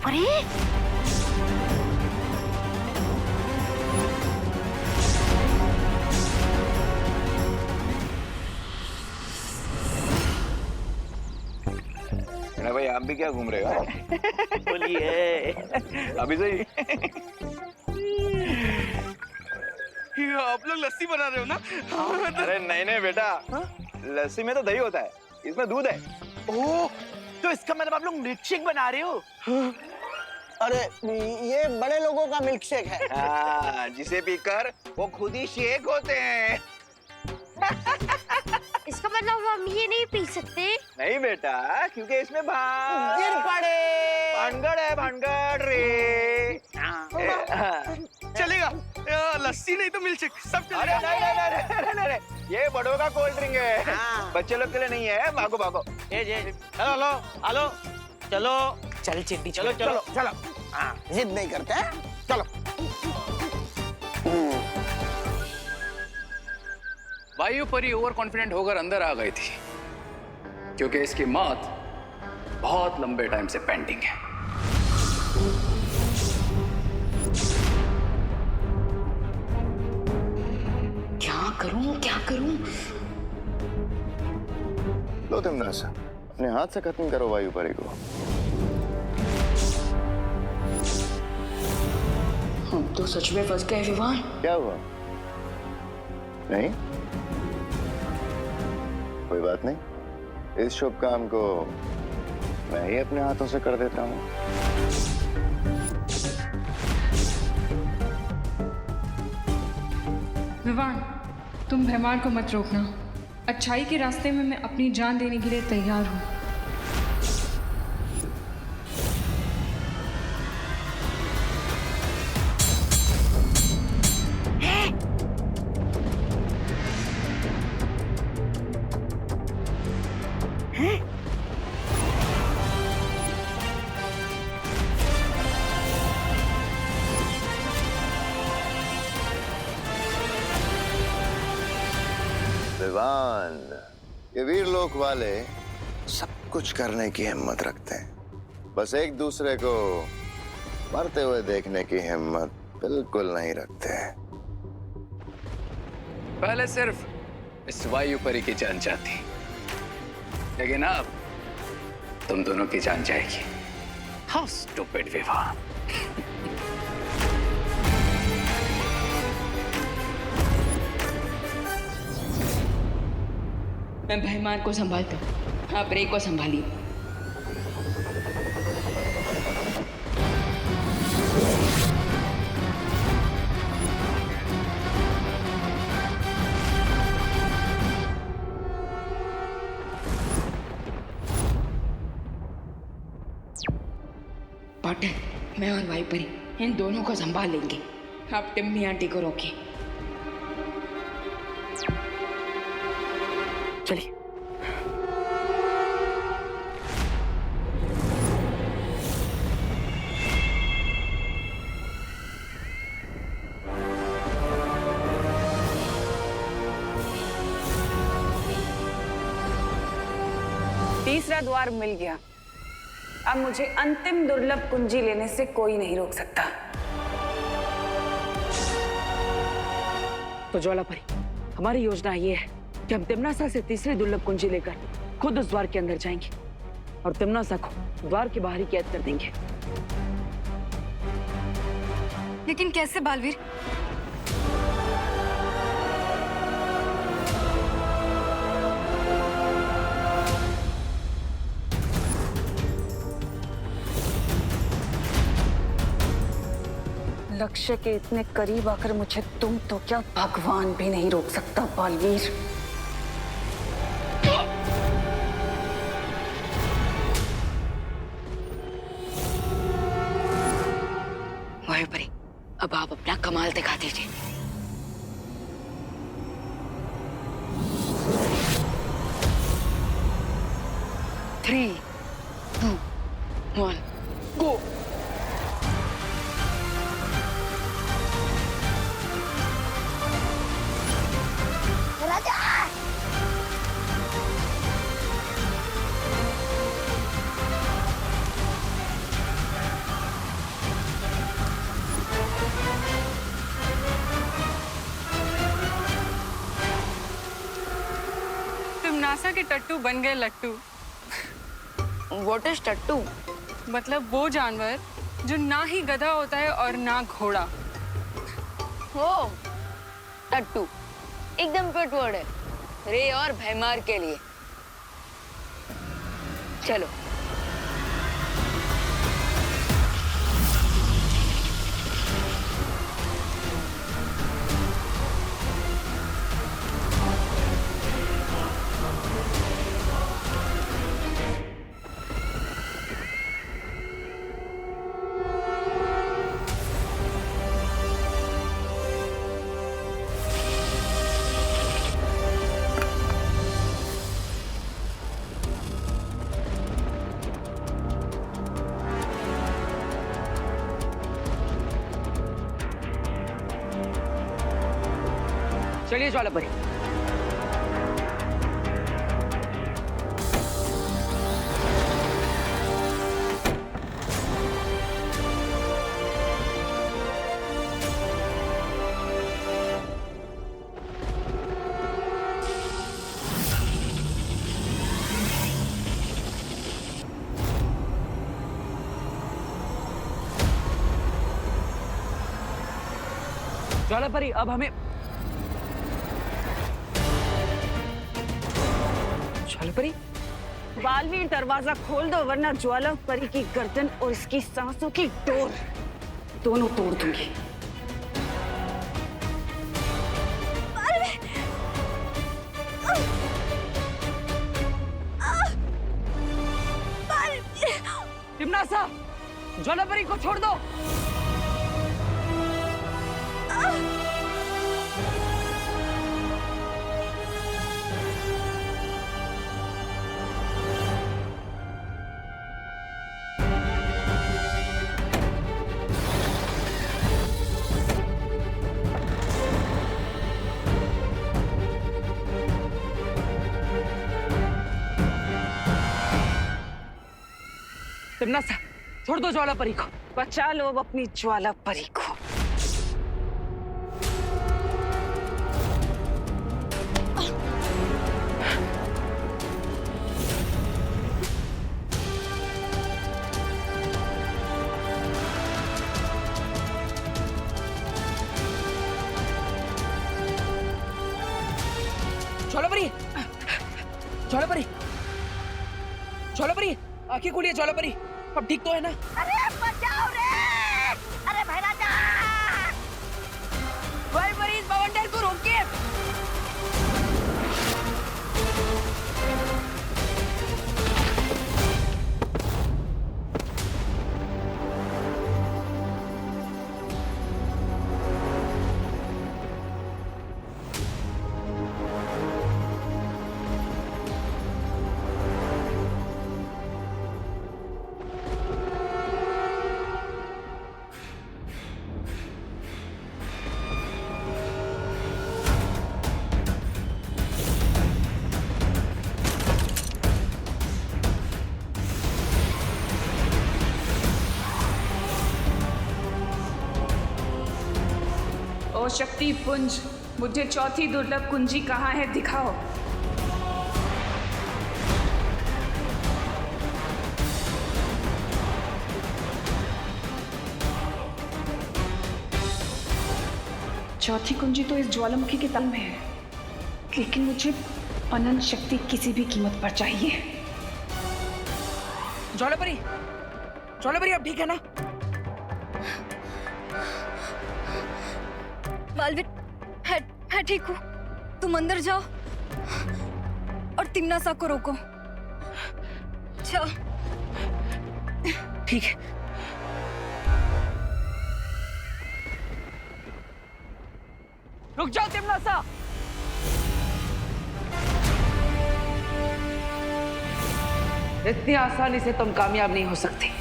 अरे भाई आप भी क्या घूम रहे हो? बोलिए। अभी सही। आप लोग लस्सी बना रहे हो ना? अरे नहीं नहीं बेटा, लस्सी में तो दही होता है, इसमें दूध है। ओह, तो इसका मतलब आप लोग मिल्क शेक बना रहे हो? अरे ये बड़े लोगों का मिल्क शेक है। हाँ, जिसे पीकर वो खुद ही शेक होते हैं। इसका मतलब हम ये नहीं पी सकते? नहीं बेटा, क्योंकि इसमें गिर पड़े। भानगड़ है, भानगड़ रे। चलेगा, लस्सी नहीं तो मिल्क शेक सब अरे चलेगा। नहीं, ये बड़ों का कोल्ड ड्रिंक है, हाँ। बच्चे लोग के लिए नहीं है। भागो भागो। हेलो हेलो हेलो, चलो चल चिट्टी, चलो चलो चलो। हाँ, जिद नहीं करते हैं? चलो। वायु परी ओवर कॉन्फिडेंट होकर अंदर आ गई थी, क्योंकि इसकी मौत बहुत लंबे टाइम से पेंडिंग है। क्या करूं? लो तिमनासा, अपने हाथ से खत्म करो वायु परी को। हम तो सच में फंस गए विवान। क्या हुआ? नहीं, कोई बात नहीं, इस शुभ काम को मैं ही अपने हाथों से कर देता हूँ। विवान, तुम भैमार को मत रोकना। अच्छाई के रास्ते में मैं अपनी जान देने के लिए तैयार हूँ। विवान, ये वीर लोक वाले सब कुछ करने की हिम्मत रखते हैं, बस एक दूसरे को मरते हुए देखने की हिम्मत बिल्कुल नहीं रखते हैं। पहले सिर्फ इस वायु परी की जान जाती, लेकिन अब तुम दोनों की जान जाएगी। हाउ स्टूपिड विवाह। मैं भैमार को संभालता हूँ, आप रे को संभालिए। पाटिल, मैं और वायुपरी इन दोनों को संभाल लेंगे। आप टिम्मी आंटी को रोकिए। चलिए। तीसरा द्वार मिल गया। अब मुझे अंतिम दुर्लभ कुंजी लेने से कोई नहीं रोक सकता। तो ज्वालापरी, हमारी योजना ये है कि हम तिमनासा से तीसरी दुर्लभ कुंजी लेकर खुद उस द्वार के अंदर जाएंगे और तिमनासा को द्वार के बाहर ही कैद कर देंगे। लेकिन कैसे बालवीर? लक्ष्य के इतने करीब आकर मुझे तुम तो क्या भगवान भी नहीं रोक सकता बालवीर। वायुपरी, अब आप अपना कमाल दिखा दीजिए। Three, two, one, go. तिमनासा के टट्टू बन गए लट्टू। व्हाट इज टट्टू? मतलब वो जानवर जो ना ही गधा होता है और ना घोड़ा। हो, टट्टू एकदम फिट वर्ड है रे और भैमार के लिए। चलो। चलिए ज्वालापरी। ज्वालापरी, अब हमें ज्वालापरी, बालवीर दरवाजा खोल दो वरना ज्वालापरी की गर्दन और इसकी सांसों की डोर दोनों तोड़ दूंगी। तिमनासा, ज्वालापरी को छोड़ दो। तिमनासा, छोड़ दो ज्वालापरी को। बचा लो अपनी ज्वालापरी को। ज्वालापरी, ज्वालापरी, ज्वालापरी, आंखें खोलिए ज्वालापरी। अब ठीक तो है ना? अरे बचाओ रे! अरे भैराजा! ज्वालापरी, इस बवंडर को रोकिए। ओ शक्ति पुंज, मुझे चौथी दुर्लभ कुंजी कहाँ है दिखाओ। चौथी कुंजी तो इस ज्वालामुखी के तल में है, लेकिन मुझे अनंत शक्ति किसी भी कीमत पर चाहिए। ज्वालापरी, ज्वालापरी, अब ठीक है ना? बालवीर, है ठीक हूँ। तुम अंदर जाओ और तिमनासा को रोको। जाओ। ठीक है। रुक जाओ तिमनासा। इतनी आसानी से तुम कामयाब नहीं हो सकते।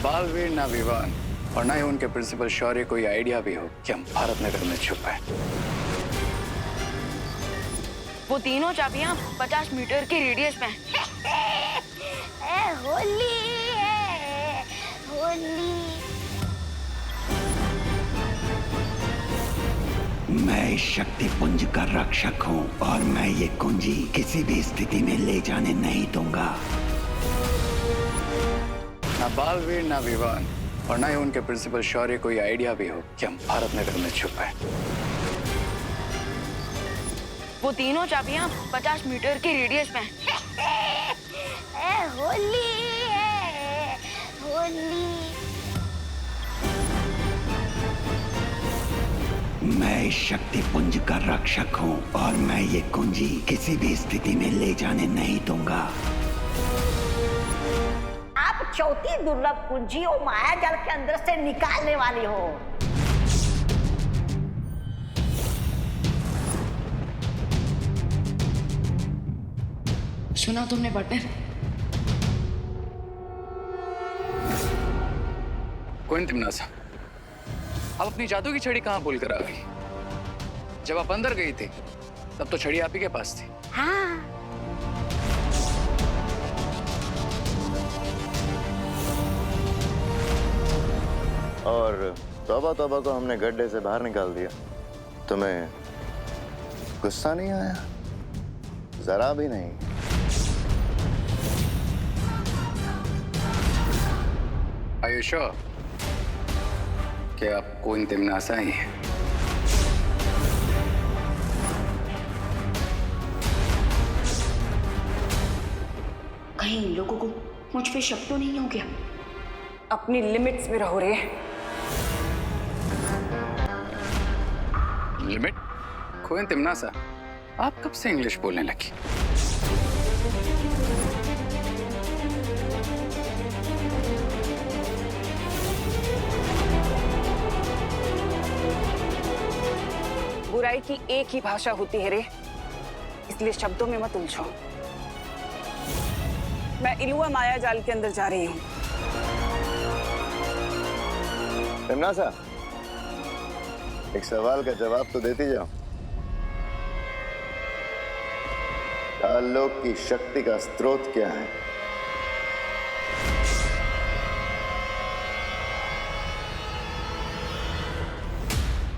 बालवीर ना विवान और ना ही उनके प्रिंसिपल शौर्य को ये आइडिया भी हो कि हम भारत नगर में छुपाए। वो तीनों चाबियां 50 मीटर के रेडियस में हैं। होली है होली। मैं इस शक्ति पुंज का रक्षक हूँ और मैं ये कुंजी किसी भी स्थिति में ले जाने नहीं दूंगा। ना बालवीर ना विवान और ना ही उनके प्रिंसिपल शौर्य को ये आइडिया भी हो कि हम भारत नगर में छुपाए। वो तीनों चाबियां 50 मीटर के रेडियस में हैं। होली है होली। मैं इस शक्ति पुंज का रक्षक हूँ और मैं ये कुंजी किसी भी स्थिति में ले जाने नहीं दूंगा। आप चौथी दुर्लभ कुंजी और माया जाल के अंदर से निकालने वाली हो। सुना तुमने पार्टनर? कौन तिमनासा, आप अपनी जादू की छड़ी कहाँ भूल कर आ गई? जब आप अंदर गई थी तब तो छड़ी आप ही के पास थी। हाँ। और तौबा तौबा को हमने गड्ढे से बाहर निकाल दिया। तुम्हें गुस्सा नहीं आया? जरा भी नहीं। Are you sure कि आप कोई तिमनासा ही हैं? कहीं इन लोगों को मुझ पे शक तो नहीं हो गया? अपनी लिमिट्स में रहो रे। लिमिट? कोई तिमनासा, आप कब से इंग्लिश बोलने लगी? बुराई की एक ही भाषा होती है रे, इसलिए शब्दों में मत उलझो। मैं इलुआ माया जाल के अंदर जा रही हूँ। तिमनासा, एक सवाल का जवाब तो देती जाओ। आलोक की शक्ति का स्रोत क्या है?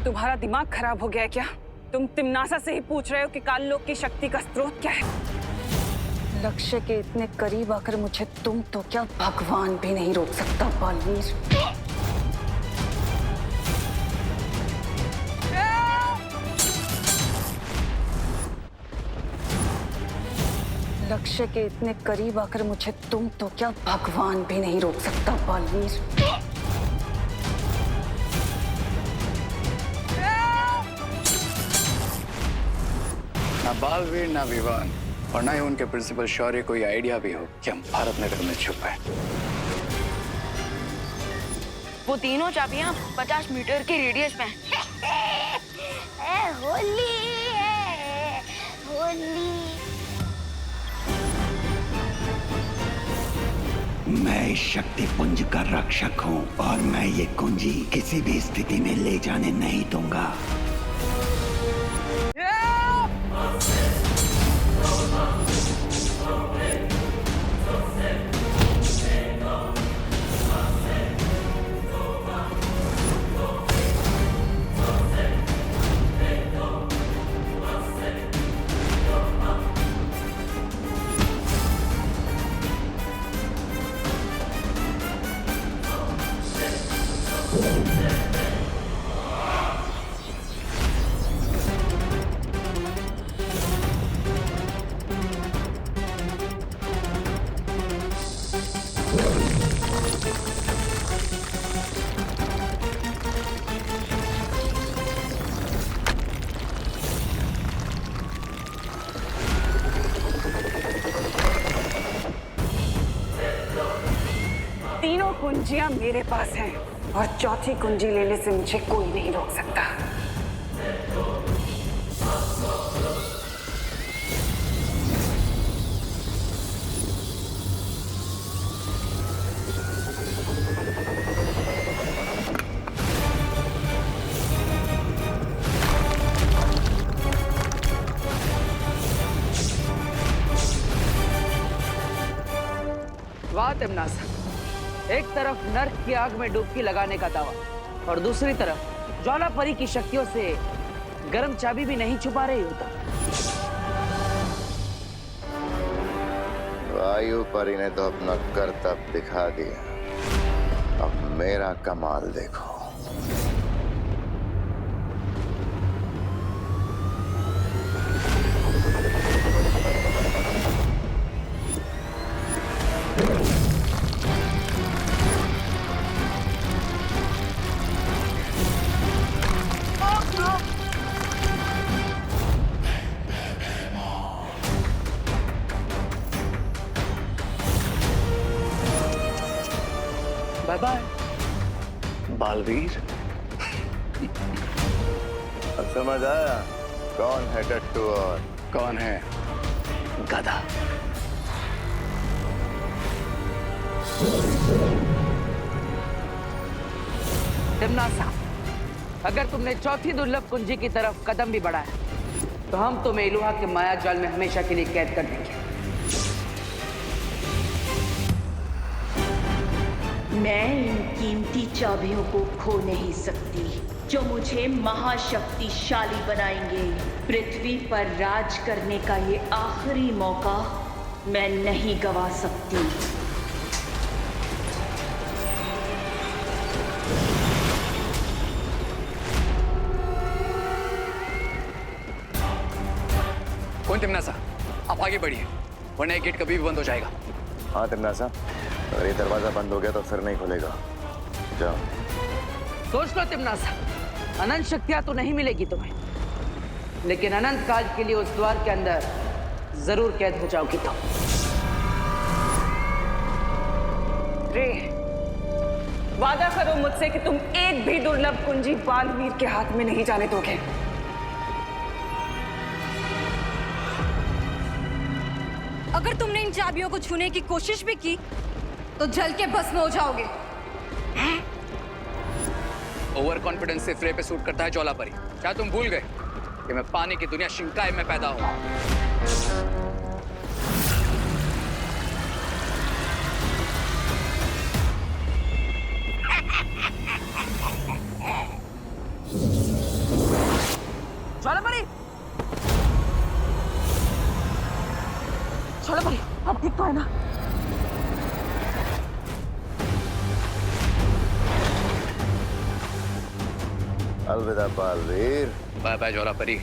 तुम्हारा दिमाग खराब हो गया है क्या? तुम तिमनासा से ही पूछ रहे हो कि काललोक की शक्ति का स्रोत क्या है? लक्ष्य के इतने करीब आकर मुझे तुम तो क्या भगवान भी नहीं रोक सकता बालवीर। लक्ष्य के इतने करीब आकर मुझे तुम तो क्या भगवान भी नहीं रोक सकता बालवीर। ना बालवीर ना विवान और ना ही उनके प्रिंसिपल शौर्य को ये आइडिया भी हो कि हम भारत नगर में छुपाए। वो तीनों चाबियां 50 मीटर के रेडियस में हैं। होली है होली। मैं इस शक्ति पुंज का रक्षक हूँ और मैं ये कुंजी किसी भी स्थिति में ले जाने नहीं दूंगा। तीनों कुंजियां मेरे पास हैं और चौथी कुंजी लेने से मुझे कोई नहीं रोक सकता। वाह तिमनासा, एक तरफ नर्क की आग में डुबकी लगाने का दावा और दूसरी तरफ ज्वाला परी की शक्तियों से गर्म चाबी भी नहीं छुपा रही होता। वायु परी ने तो अपना करतब दिखा दिया, अब मेरा कमाल देखो। Bye bye Baalveer. अब समझ आया कौन है टट्टू और कौन है गधा। तिमनासा, अगर तुमने चौथी दुर्लभ कुंजी की तरफ कदम भी बढ़ाया तो हम तुम्हें इलुहा के माया जाल में हमेशा के लिए कैद कर देंगे। मैं इन कीमती चाबियों को खो नहीं सकती जो मुझे महाशक्तिशाली बनाएंगे। पृथ्वी पर राज करने का ये आखिरी मौका मैं नहीं गवा सकती। कौन तिमनासा, आप आगे बढ़िए वरना ये गेट कभी भी बंद हो जाएगा। हाँ तिमनासा, अगर ये दरवाजा बंद हो गया तो फिर नहीं खुलेगा। जाओ। सोच लो तिमनासा, अनंत शक्तियां तो नहीं मिलेगी तुम्हें, लेकिन अनंत काल के लिए उस द्वार के अंदर जरूर कैद हो जाओगी तुम। रे, वादा करो मुझसे कि तुम एक भी दुर्लभ कुंजी बालवीर के हाथ में नहीं जाने दोगे। अगर तुमने इन चाबियों को छूने की कोशिश भी की तो जल के भस्म हो जाओगे। ओवर कॉन्फिडेंस से फ्रे पे सूट करता है ज्वाला परी। क्या तुम भूल गए कि मैं पानी की दुनिया शिंकाई में पैदा हुआ। ज्वाला परी, ज्वाला परी, अब ठीक तो है ना? अलविदा बालवीर। बाय बाय ज्वाला परी। अब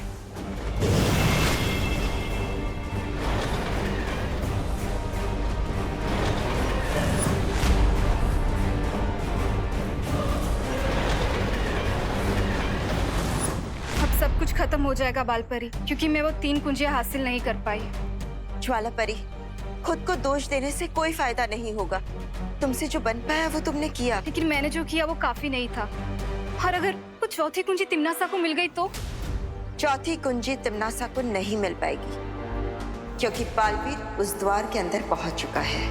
सब कुछ खत्म हो जाएगा बालपरी, क्योंकि मैं वो 3 कुंजियां हासिल नहीं कर पाई। ज्वाला परी, खुद को दोष देने से कोई फायदा नहीं होगा। तुमसे जो बन पाया वो तुमने किया, लेकिन मैंने जो किया वो काफी नहीं था। और अगर वो चौथी कुंजी तिमनासा को मिल गई तो? चौथी कुंजी तिमनासा को नहीं मिल पाएगी, क्योंकि बालवीर उस द्वार के अंदर पहुंच चुका है।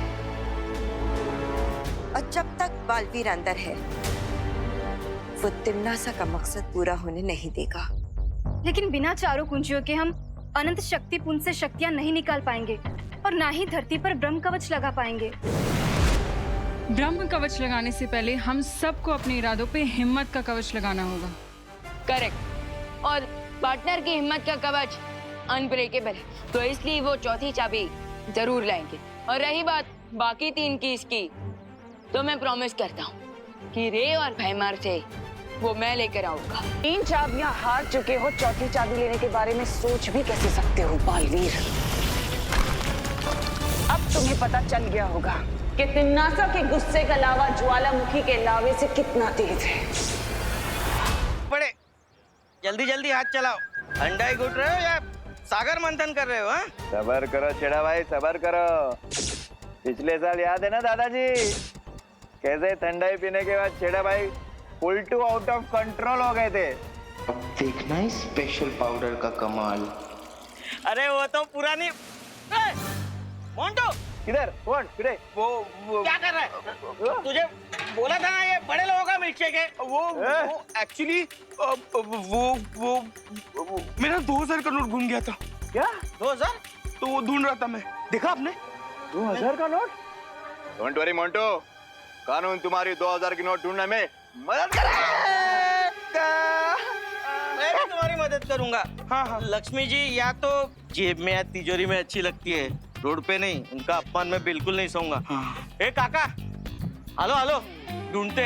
और जब तक बालवीर अंदर है वो तिमनासा का मकसद पूरा होने नहीं देगा। लेकिन बिना चारों कुंजियों के हम अनंत शक्ति पुंज से शक्तियां नहीं निकाल पाएंगे और ना ही धरती पर ब्रह्म कवच लगा पाएंगे। ब्रह्म कवच लगाने से पहले हम सबको अपने इरादों पे हिम्मत का कवच लगाना होगा। करेक्ट। और पार्टनर की हिम्मत का कवच अनब्रेकेबल है, तो इसलिए वो चौथी चाबी जरूर लाएंगे। और रही बात बाकी 3 कीज की, तो मैं प्रॉमिस करता हूँ कि रे और भैमार से वो मैं लेकर आऊंगा। 3 चाबियां हार चुके हो, चौथी चाबी लेने के बारे में सोच भी कैसे सकते हो बालवीर? अब तुम्हें पता चल गया होगा कि तिमनासा के गुस्से का लावा ज्वालामुखी के लावे से कितना तेज है। बड़े जल्दी जल्दी हाथ चलाओ। अंडा घुट रहे हो या सागर मंथन कर रहे हो? हाँ, सबर करो छेड़ा भाई, सबर करो। पिछले साल याद है ना दादाजी, कैसे ठंडाई पीने के बाद छेड़ा भाई full to out of control हो गए थे। अब देखना है स्पेशल पाउडर का कमाल। अरे वो तो पुरानी। मोंटो किधर? कौन? किधर? वो क्या कर रहा है? तुझे बोला था ना ये बड़े लोगों का मिल्क शेक है। वो एक्चुअली वो मेरा 2000 का नोट घूम गया था। क्या? 2000? तो वो ढूंढ रहा था मैं। देखा आपने? 2000 का नोट? डोंट वरी मोंटू, कानून तुम्हारी 2000 की नोट ढूंढने में मदद करेगा। मैं भी तुम्हारी मदद करूंगा। हाँ हाँ लक्ष्मी जी या तो जेब में या तिजोरी में अच्छी लगती है, रोड पे नहीं। उनका अपमान मैं बिल्कुल नहीं सहूंगा। ए काका, हेलो हेलो, ढूंढते